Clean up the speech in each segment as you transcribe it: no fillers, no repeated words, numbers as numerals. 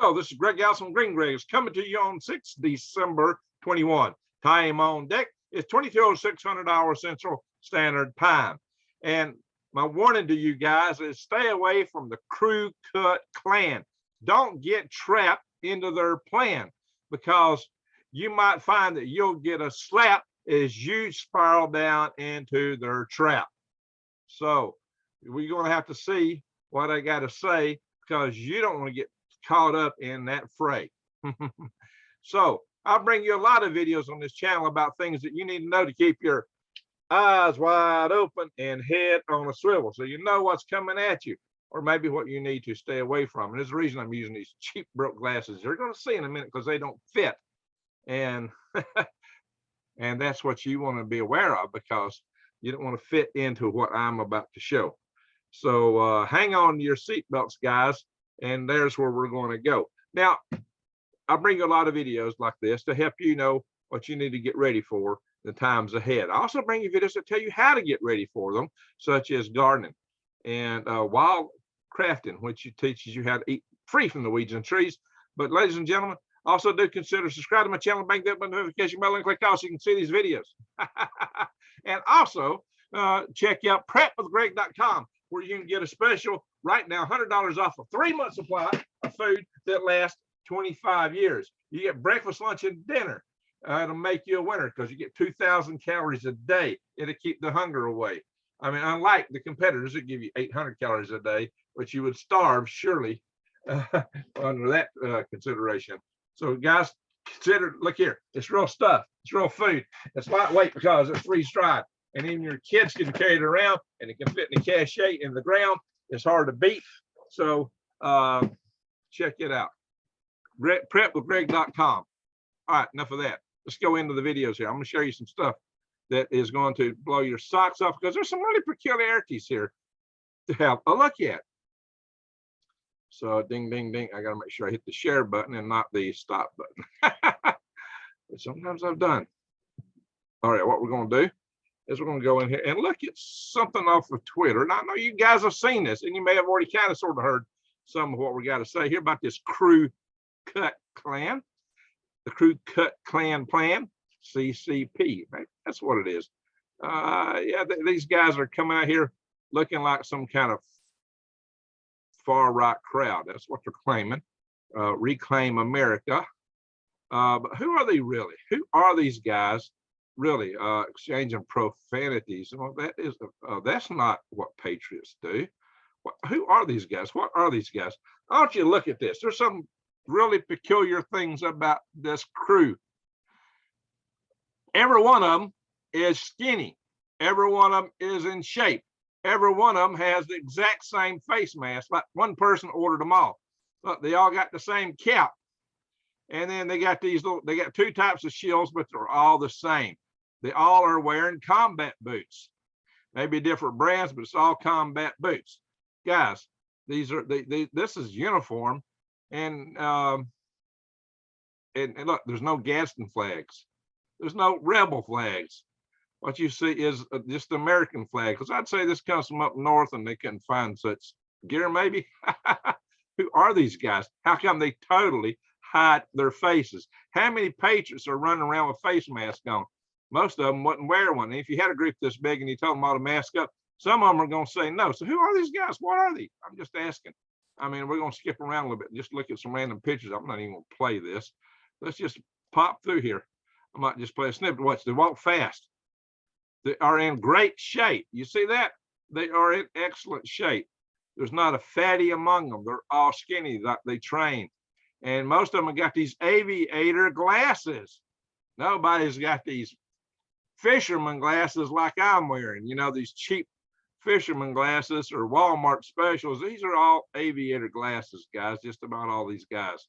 Hello, this is Greg Allison Green Graves coming to you on 6 December 21. Time on deck is 22:06 hours Central Standard Time. And my warning to you guys is stay away from the Crew Cut clan. Don't get trapped into their plan, because you might find that you'll get a slap as you spiral down into their trap. So we're going to have to see what I got to say, because you don't want to get caught up in that fray. So I'll bring you a lot of videos on this channel about things that you need to know to keep your eyes wide open and head on a swivel, so you know what's coming at you, or maybe what you need to stay away from. And there's a reason I'm using these cheap broke glasses. You're going to see in a minute, because they don't fit. And and that's what you want to be aware of, because you don't want to fit into what I'm about to show. So hang on to your seatbelts, guys, and there's where we're going to go. Now, I'll bring you a lot of videos like this to help you know what you need to get ready for the times ahead. I also bring you videos that tell you how to get ready for them, such as gardening and wild crafting, which teaches you how to eat free from the weeds and trees. But ladies and gentlemen, also do consider subscribing to my channel, bang that notification bell, and click all so you can see these videos. And also check out prepwithgreg.com, where you can get a special right now, $100 off a 3-month supply of food that lasts 25 years. You get breakfast, lunch, and dinner. It'll make you a winner, because you get 2,000 calories a day. It'll keep the hunger away. I mean, unlike the competitors that give you 800 calories a day, which you would starve surely under that consideration. So guys, consider, look here, it's real stuff. It's real food. It's lightweight because it's freeze-dried. And even your kids can carry it around, and it can fit in the cache in the ground. It's hard to beat. So check it out. Prepwithgreg.com. All right, enough of that. Let's go into the videos here. I'm going to show you some stuff that is going to blow your socks off, because there's some really peculiarities here to have a look at. So ding, ding, ding. I got to make sure I hit the share button and not the stop button. But sometimes I've done. All right, what we're going to do is we're going to go in here and look at something off of Twitter. And I know you guys have seen this, and you may have already kind of sort of heard some of what we got to say here about this Crew Cut clan. The Crew Cut clan plan, CCP, right? That's what it is. Yeah, these guys are coming out here looking like some kind of far right crowd. That's what they're claiming. Reclaim America. But who are they really? Who are these guys really? Exchanging profanities. Well, that's not what patriots do. Who are these guys? What are these guys? I want you to look at this. There's some really peculiar things about this crew. Every one of them is skinny. Every one of them is in shape. Every one of them has the exact same face mask. Like one person ordered them all. Look, they all got the same cap. And then they got these little, they got 2 types of shields, but they're all the same. They all are wearing combat boots. Maybe different brands, but it's all combat boots. Guys, these are this is uniform. And look, there's no Gadsden flags. There's no rebel flags. What you see is just the American flag, because I'd say this comes from up north and they couldn't find such gear, maybe. Who are these guys? How come they totally hide their faces? How many patriots are running around with face masks on? Most of them wouldn't wear one. And if you had a group this big and you told them all to mask up, some of them are going to say no. So who are these guys? What are they? I'm just asking. I mean, we're going to skip around a little bit and just look at some random pictures. I'm not even going to play this. Let's just pop through here. I might just play a snippet. Watch, they walk fast. They are in great shape. You see that? They are in excellent shape. There's not a fatty among them. They're all skinny, like they train. And most of them have got these aviator glasses. Nobody's got these fisherman glasses like I'm wearing. You know, these cheap fisherman glasses or Walmart specials. These are all aviator glasses, guys. Just about all these guys.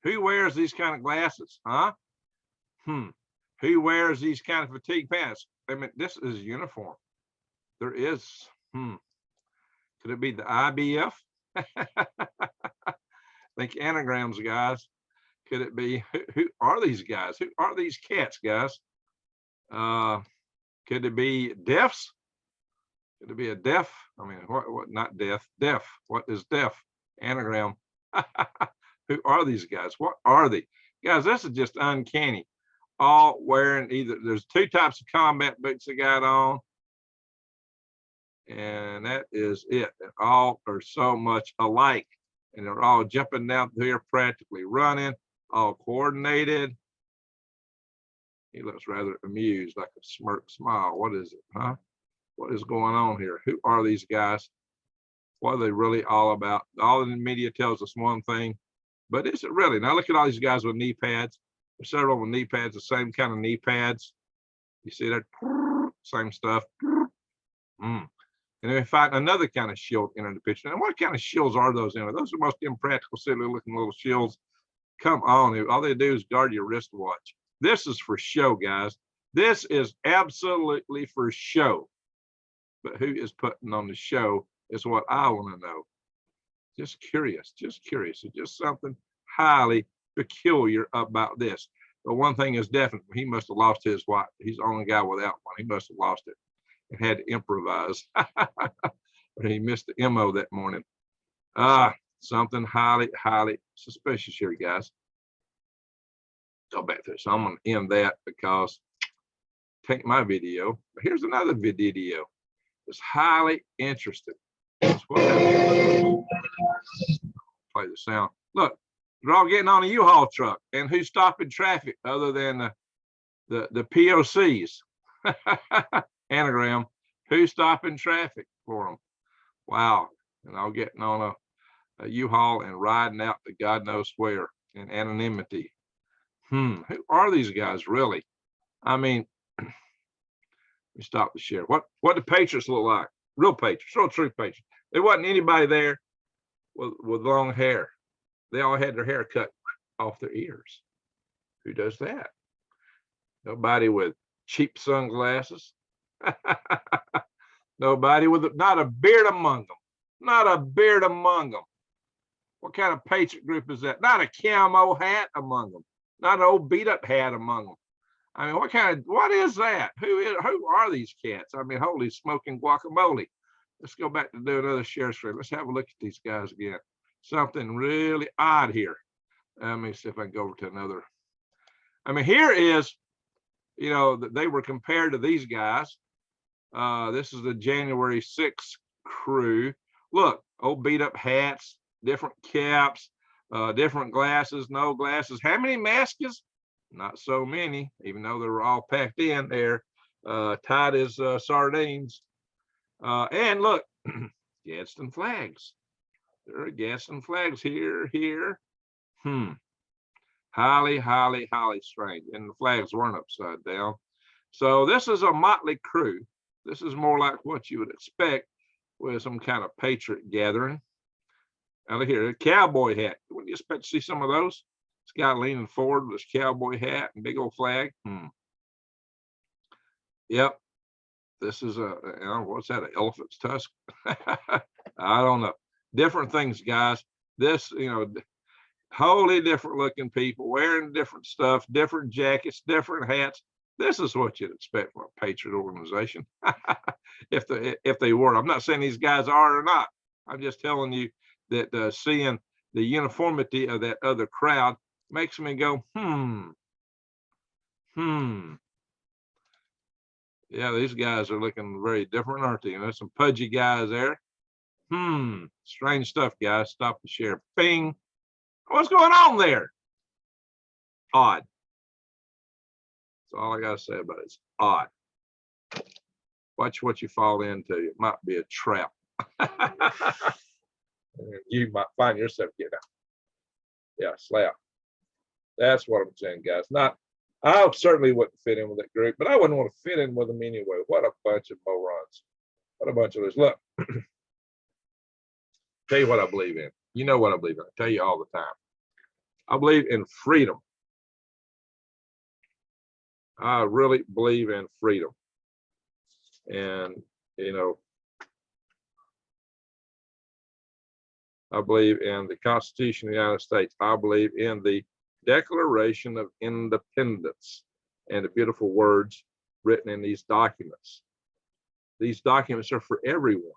Who wears these kind of glasses, huh? Who wears these kind of fatigue pants? I mean, this is uniform. There is, could it be the IBF? Think anagrams, guys. Could it be, who are these guys? Who are these cats, guys? Could it be deafs? Could it be a deaf? I mean, what not deaf? Deaf. What is deaf? Anagram. Who are these guys? What are they? Guys, this is just uncanny. All wearing either, there's two types of combat boots they got on. And that is it. And all are so much alike. And they're all jumping down here, practically running, all coordinated. He looks rather amused, like a smirk smile. What is it, huh? What is going on here? Who are these guys? What are they really all about? All in the media tells us one thing, but is it really? Now look at all these guys with knee pads. There's several with knee pads, the same kind of knee pads. You see that? Same stuff. And then we find another kind of shield in the picture. And what kind of shields are those anyway? Those are most impractical, silly looking little shields. Come on, all they do is guard your wristwatch. This is for show, guys. This is absolutely for show. But who is putting on the show is what I want to know. Just curious, just curious. It's just something highly peculiar about this. But one thing is definite, he must have lost his watch. He's the only guy without one. He must have lost it and had to improvise. But he missed the MO that morning. Something highly, highly suspicious here, guys. Go back there. So I'm going to end that because take my video. But here's another video. It's highly interesting. Play the sound. Look, they're all getting on a U-Haul truck. And who's stopping traffic other than the POCs? Anagram. Who's stopping traffic for them? Wow. And all getting on a U-Haul and riding out to God knows where in anonymity. Who are these guys really? I mean, let me stop the share. What do Patriots look like? Real Patriots, real true Patriots. There wasn't anybody there with long hair. They all had their hair cut off their ears. Who does that? Nobody with cheap sunglasses. Nobody with not a beard among them. Not a beard among them. What kind of Patriot group is that? Not a camo hat among them. Not an old beat up hat among them. I mean, what is that? Who are these cats? I mean, holy smoking guacamole. Let's go back to do another share screen. Let's have a look at these guys again. Something really odd here. Let me see if I can go over to another. I mean, here is, you know, they were compared to these guys. This is the January 6th crew. Look, old beat up hats, different caps, different glasses, no glasses. How many masks? Not so many, even though they were all packed in there, tight as sardines. And look, Gadsden flags. There are Gadsden flags here. Highly, highly, highly strange. And the flags weren't upside down. So this is a motley crew. This is more like what you would expect with some kind of patriot gathering. Now look here, a cowboy hat. Wouldn't you expect to see some of those? This guy leaning forward with his cowboy hat and big old flag. Yep. This is what's that, an elephant's tusk? I don't know. Different things, guys. This, you know, wholly different looking people wearing different stuff, different jackets, different hats. This is what you'd expect from a patriot organization. if they were. I'm not saying these guys are or not. I'm just telling you that seeing the uniformity of that other crowd makes me go, Yeah, these guys are looking very different, aren't they? And there's some pudgy guys there. Strange stuff, guys. Stop the share. Bing. What's going on there? Odd. That's all I got to say about it. It's odd. Watch what you fall into. It might be a trap. You might find yourself getting out. Yeah, slap. That's what I'm saying, guys. I certainly wouldn't fit in with that group, but I wouldn't want to fit in with them anyway. What a bunch of morons. What a bunch of those. Look, tell you what I believe in. You know what I believe in. I tell you all the time. I believe in freedom. I really believe in freedom. And, you know, I believe in the Constitution of the United States. I believe in the Declaration of Independence and the beautiful words written in these documents. These documents are for everyone.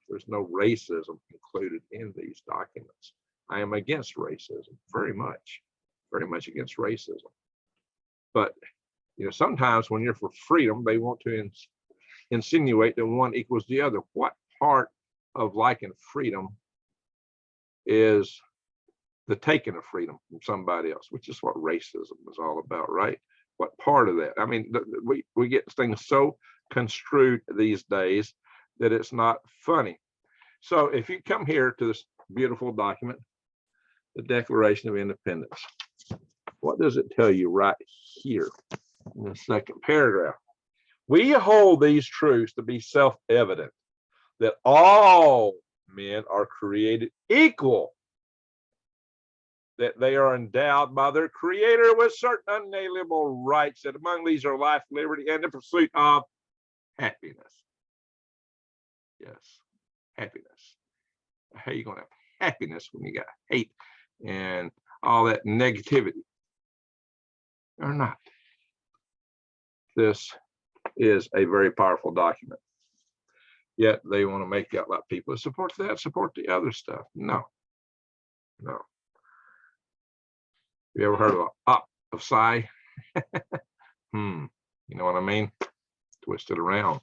There's no racism included in these documents. I am against racism, very much against racism. But sometimes when you're for freedom, they want to insinuate that one equals the other. What part of liking freedom is the taking of freedom from somebody else, which is what racism is all about, right? What part of that? I mean, we get things so construed these days that it's not funny. So if you come here to this beautiful document, the Declaration of Independence, what does it tell you right here in the second paragraph? We hold these truths to be self-evident, that all men are created equal, that they are endowed by their Creator with certain unalienable rights, that among these are life, liberty, and the pursuit of happiness. Yes, happiness. How are you going to have happiness when you got hate and all that negativity? Or not. This is a very powerful document. Yet they want to make out like people that support that, support the other stuff. No. You ever heard of op of psi? You know what I mean? Twist it around.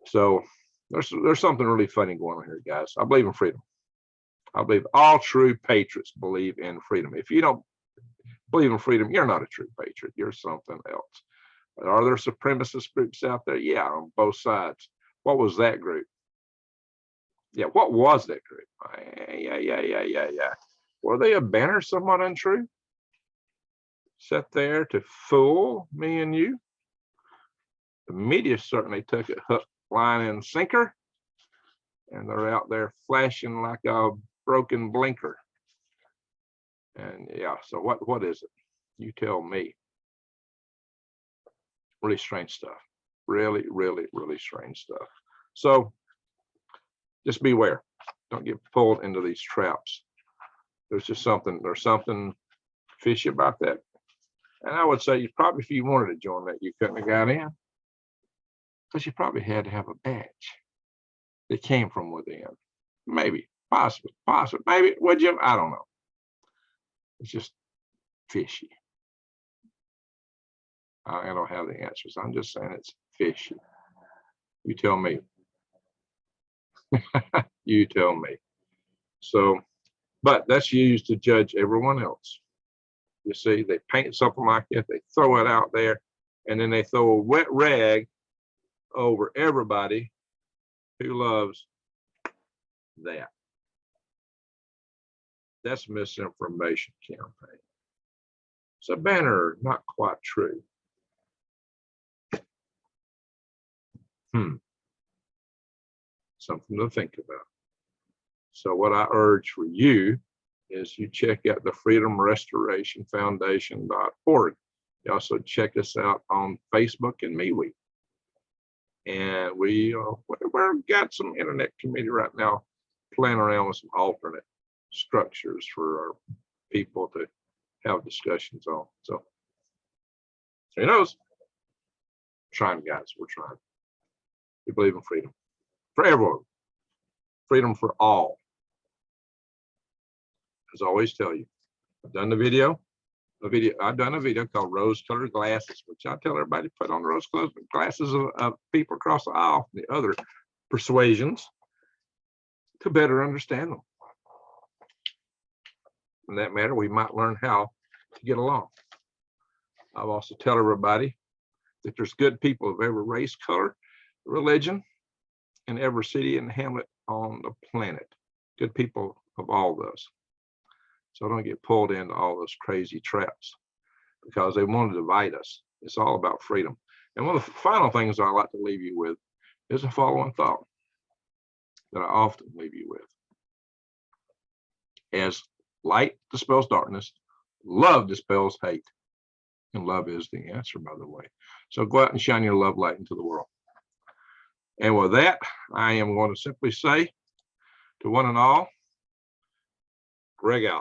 So there's something really funny going on here, guys. I believe in freedom. I believe all true patriots believe in freedom. If you don't believe in freedom, you're not a true patriot. You're something else. Are there supremacist groups out there? Yeah, on both sides. What was that group? Yeah, what was that group? Yeah. Were they a banner somewhat untrue? Set there to fool me and you? The media certainly took it hook, line, and sinker. And they're out there flashing like a broken blinker. And yeah, so what is it? You tell me. Really strange stuff. Really strange stuff. So just beware. Don't get pulled into these traps. There's something fishy about that. And I would say you probably, if you wanted to join that, you couldn't have got in, because you probably had to have a badge that came from within. Maybe, possibly, maybe, would you? I don't know. It's just fishy. I don't have the answers. I'm just saying it's fishy. You tell me. You tell me. So, but that's used to judge everyone else. You see, they paint something like that, they throw it out there, and then they throw a wet rag over everybody who loves that. That's misinformation campaign. It's a banner, not quite true. Something to think about. So what I urge for you is you check out the freedomrestorationfoundation.org. You also check us out on Facebook and MeWe. And we've got some internet committee right now playing around with some alternate structures for our people to have discussions on. So who knows? We're trying, guys. We're trying. We believe in freedom for everyone, freedom for all. As I always tell you, I've done a video called Rose-Colored Glasses, which I tell everybody to put on rose-colored glasses of people across the aisle, the other persuasions, to better understand them. In that matter, we might learn how to get along. I've also tell everybody that there's good people of every race, color, religion, in every city and hamlet on the planet. Good people of all those. So don't get pulled into all those crazy traps because they want to divide us. It's all about freedom. And one of the final things I like to leave you with is the following thought that I often leave you with. As light dispels darkness, love dispels hate. And love is the answer, by the way. So go out and shine your love light into the world. And with that, I am going to simply say to one and all, Greg out.